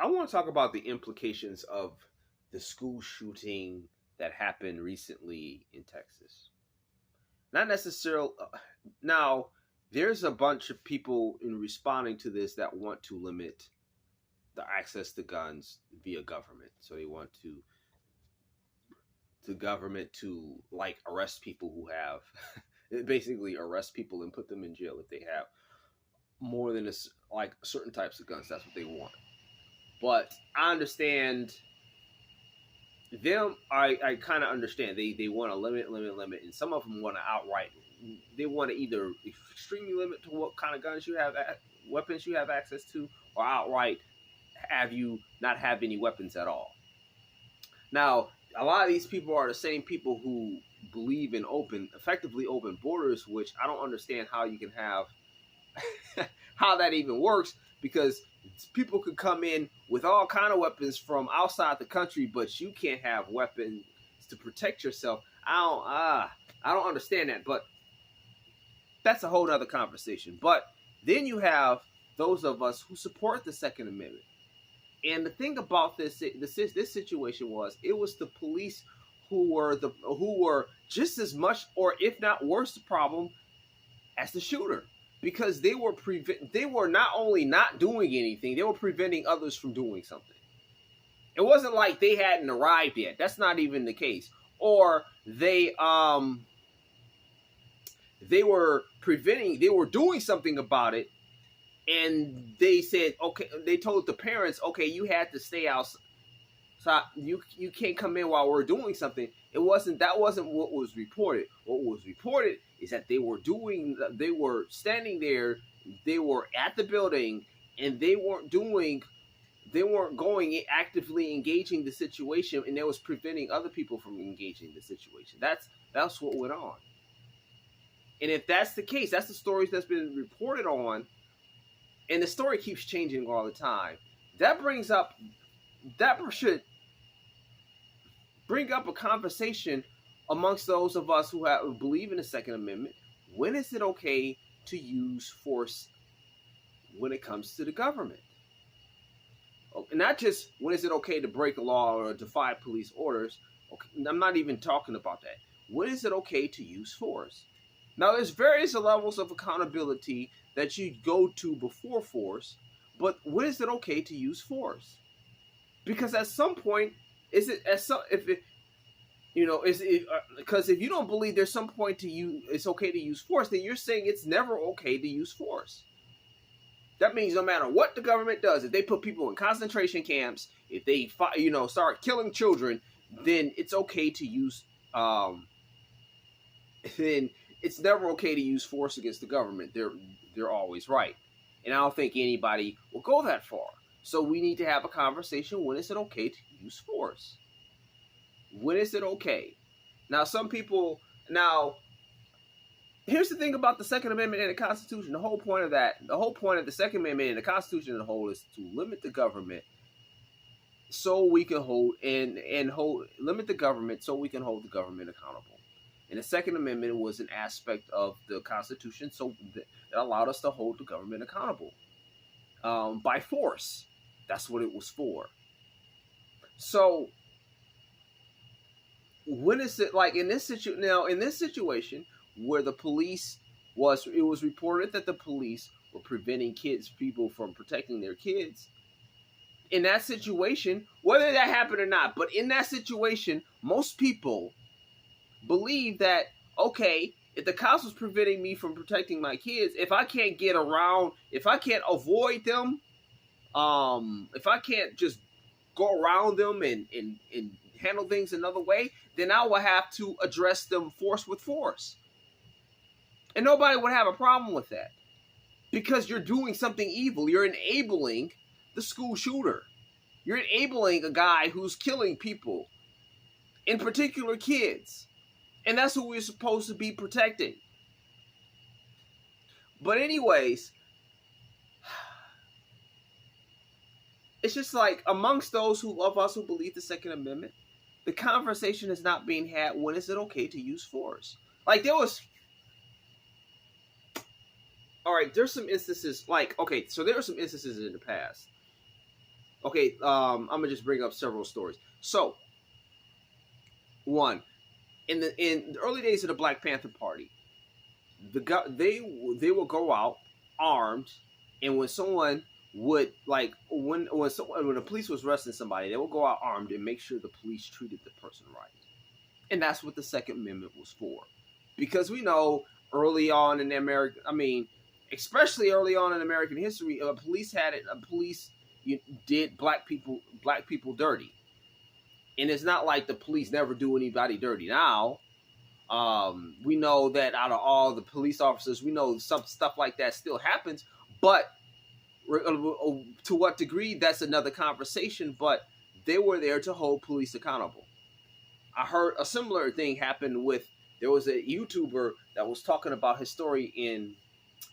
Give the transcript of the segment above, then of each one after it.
I want to talk about the implications of the school shooting that happened recently in Texas. Not necessarily. Now, there's a bunch of people in responding to this that want to limit the access to guns via government. So they want to the government to like arrest people who have basically arrest people and put them in jail if they have more than like certain types of guns. That's what they want. But I understand them. I kind of understand. They want to limit, and some of them want to outright. They want to either extremely limit to what kind of guns you have, weapons you have access to, or outright have you not have any weapons at all. Now, a lot of these people are the same people who believe in effectively open borders, which I don't understand how you can have, how that even works, because people could come in with all kind of weapons from outside the country, but you can't have weapons to protect yourself. I don't understand that, but that's a whole other conversation. But then you have those of us who support the Second Amendment. And the thing about this situation was, it was the police who were just as much, or if not worse, the problem as the shooter, because they were not only not doing anything, they were preventing others from doing something. It wasn't like they hadn't arrived yet. That's not even the case. Or they were doing something about it. And they said, okay, they told the parents, okay, you had to stay outside. So you can't come in while we're doing something. That wasn't what was reported. What was reported is that they were standing there, they were at the building, and they weren't going actively engaging the situation, and that was preventing other people from engaging the situation. That's what went on. And if that's the case, that's the stories that's been reported on. And the story keeps changing all the time. That should bring up a conversation amongst those of us who believe in the Second Amendment. When is it okay to use force when it comes to the government? Not just when is it okay to break a law or defy police orders. Okay, I'm not even talking about that. When is it okay to use force? Now, there's various levels of accountability that you go to before force, but when is it okay to use force? Because at some point, because if you don't believe there's some point it's okay to use force, then you're saying it's never okay to use force. That means no matter what the government does, if they put people in concentration camps, if they start killing children, then it's okay to use. Then it's never okay to use force against the government. They're always right. And I don't think anybody will go that far. So we need to have a conversation. When is it okay to use force? When is it okay? Now, here's the thing about the Second Amendment and the Constitution. The whole point of the Second Amendment and the Constitution as a whole is to limit the government so we can limit the government so we can hold the government accountable. And the Second Amendment was an aspect of the Constitution, so that allowed us to hold the government accountable by force. That's what it was for. So, when is it like in this situation where the police it was reported that the police were preventing people from protecting their kids. In that situation, whether that happened or not, but in that situation, most people believe that, okay, if the cops was preventing me from protecting my kids, if I can't get around, if I can't avoid them, if I can't just go around them and handle things another way, then I will have to address them force with force. And nobody would have a problem with that. Because you're doing something evil. You're enabling the school shooter. You're enabling a guy who's killing people, in particular kids. And that's who we're supposed to be protecting. But anyways, it's just like amongst those of us who believe the Second Amendment, the conversation is not being had. When is it okay to use force? Like there's some instances, there were some instances in the past. Okay, I'm gonna just bring up several stories. So, one, in the early days of the Black Panther Party, they will go out armed, and when someone would like when the police was arresting somebody, they would go out armed and make sure the police treated the person right. And that's what the Second Amendment was for, because we know early on in America, I mean, especially early on in American history, police had it. Police did black people dirty, and it's not like the police never do anybody dirty now. We know that out of all the police officers, we know some stuff like that still happens, but to what degree, that's another conversation. But they were there to hold police accountable. I heard a similar thing happen with, there was a YouTuber that was talking about his story in,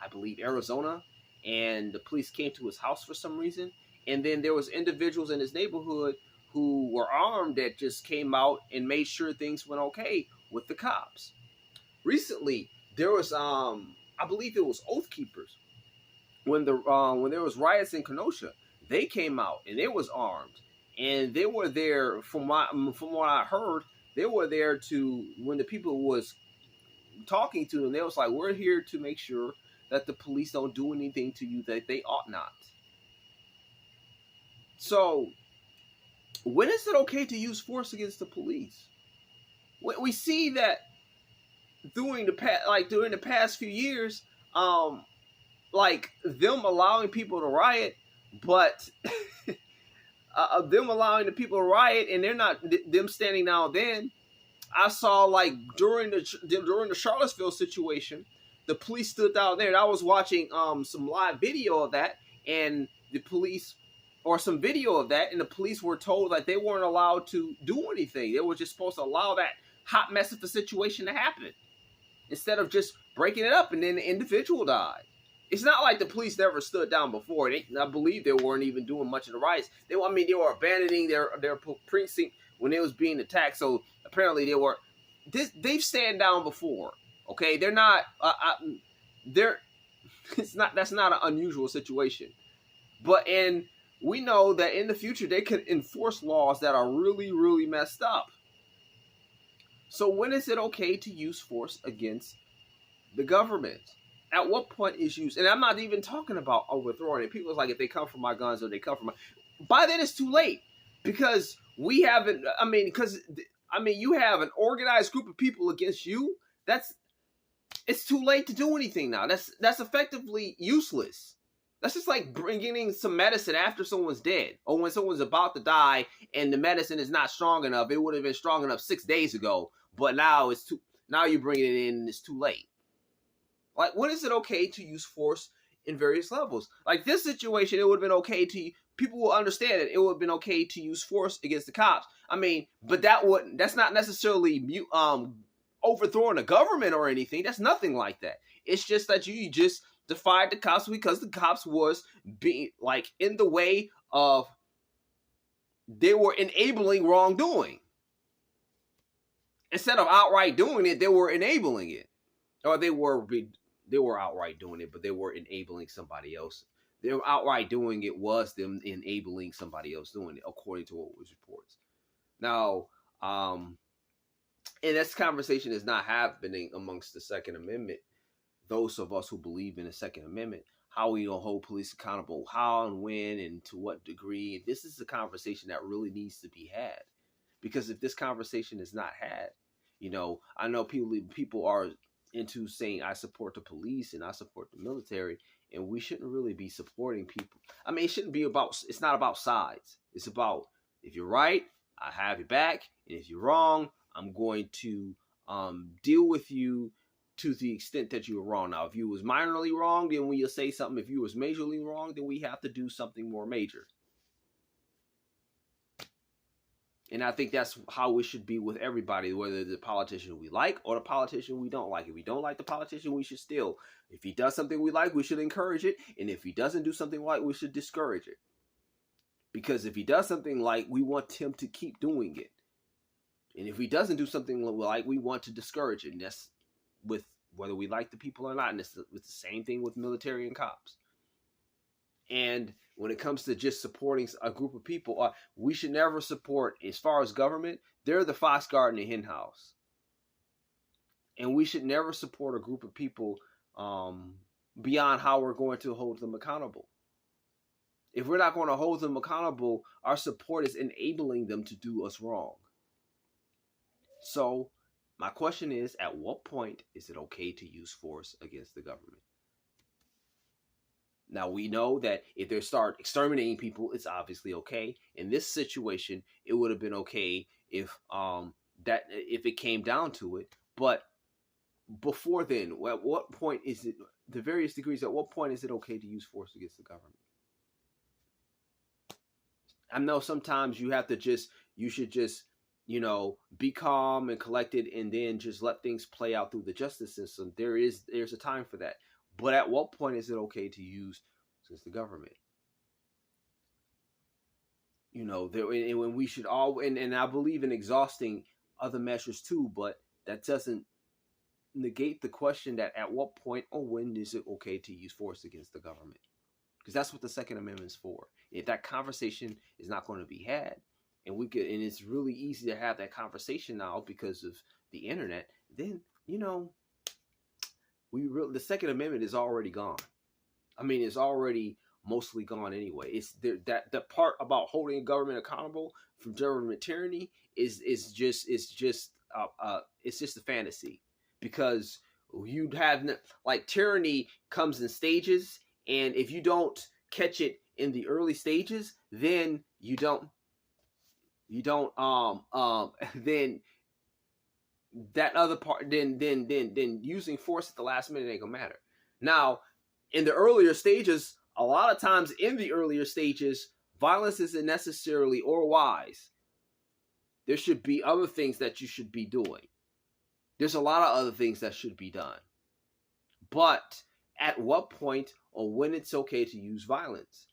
I believe, Arizona, and the police came to his house for some reason, and then there was individuals in his neighborhood who were armed that just came out and made sure things went okay with the cops. Recently, there was I believe it was Oath Keepers, when there was riots in Kenosha. They came out and they was armed, and they were there, from what I heard, they were there to, when the people was talking to them, they was like, we're here to make sure that the police don't do anything to you that they ought not. So when is it okay to use force against the police? We see that during the past few years, like them allowing people to riot, but them allowing the people to riot, and they're not them standing down. Then I saw, like, during the Charlottesville situation, the police stood down there, and I was watching some live video of that, and the police, or some video of that, and the police were told that they weren't allowed to do anything. They were just supposed to allow that hot mess of a situation to happen, instead of just breaking it up, and then the individual died. It's not like the police never stood down before. I believe they weren't even doing much of the riots. They were abandoning their precinct when it was being attacked. So apparently they've stand down before. Okay, they're not. That's not an unusual situation. And we know that in the future they could enforce laws that are really, really messed up. So when is it okay to use force against the government? At what point is used? And I'm not even talking about overthrowing it. People's like, if they come for my guns, or they come for my... By then it's too late. Because you have an organized group of people against you. It's too late to do anything now. That's effectively useless. That's just like bringing in some medicine after someone's dead, or when someone's about to die and the medicine is not strong enough. It would have been strong enough 6 days ago, but now now you bring it in and it's too late. Like, when is it okay to use force in various levels? Like this situation, it would have been okay people will understand it. It would have been okay to use force against the cops. I mean, but that's not necessarily overthrowing the government or anything. That's nothing like that. It's just that you just defied the cops because the cops was being, like, in the way of, they were enabling wrongdoing. Instead of outright doing it, they were enabling it. Or they were outright doing it, but they were enabling somebody else. They were outright doing it was them enabling somebody else doing it, according to what was reports. Now, and this conversation is not happening amongst the Second Amendment. Those of us who believe in the Second Amendment, how we don't hold police accountable, how and when and to what degree. This is a conversation that really needs to be had. Because if this conversation is not had, I know people are into saying, I support the police and I support the military, and we shouldn't really be supporting people. I mean, it's not about sides. It's about, if you're right, I have your back, and if you're wrong, I'm going to deal with you to the extent that you were wrong. Now, if you was minorly wrong, then we'll say something. If you was majorly wrong, then we have to do something more major. And I think that's how it should be with everybody, whether the politician we like or the politician we don't like. If we don't like the politician, we should still. If he does something we like, we should encourage it. And if he doesn't do something we like, we should discourage it. Because if he does something like, we want him to keep doing it. And if he doesn't do something like, we want to discourage it. And that's with whether we like the people or not. And it's the same thing with military and cops. And when it comes to just supporting a group of people, we should never support, as far as government, they're the fox guard in the hen house. And we should never support a group of people beyond how we're going to hold them accountable. If we're not going to hold them accountable, our support is enabling them to do us wrong. So my question is, at what point is it okay to use force against the government? Now, we know that if they start exterminating people, it's obviously okay. In this situation, it would have been okay if it came down to it. But before then, at what point is it, the various degrees, at what point is it okay to use force against the government? I know sometimes you should just, be calm and collected and then just let things play out through the justice system. There's a time for that. But at what point is it okay to use against the government? When we should all, and I believe in exhausting other measures too, but that doesn't negate the question that at what point or when is it okay to use force against the government? Because that's what the Second Amendment is for. If that conversation is not going to be had, and it's really easy to have that conversation now because of the internet, then the Second Amendment is already gone. I mean, it's already mostly gone anyway. It's that the part about holding government accountable from government tyranny is just a fantasy, because you'd have, like, tyranny comes in stages, and if you don't catch it in the early stages, then then that other part, then using force at the last minute ain't gonna matter. Now, in the earlier stages, a lot of times in the earlier stages, violence isn't necessarily or wise. There should be other things that you should be doing. There's a lot of other things that should be done. But at what point or when it's okay to use violence?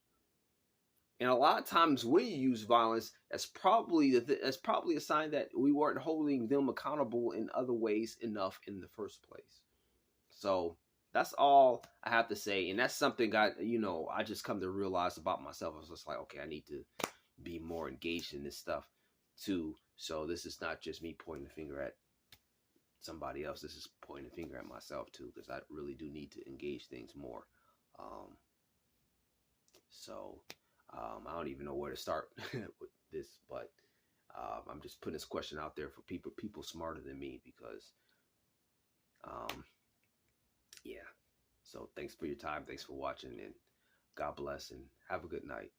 And a lot of times when you use violence, that's probably a sign that we weren't holding them accountable in other ways enough in the first place. So that's all I have to say. And that's something I just come to realize about myself. I was just like, okay, I need to be more engaged in this stuff too. So this is not just me pointing the finger at somebody else. This is pointing the finger at myself too, because I really do need to engage things more. I don't even know where to start with this, but I'm just putting this question out there for people smarter than me, because yeah. So thanks for your time. Thanks for watching, and God bless, and have a good night.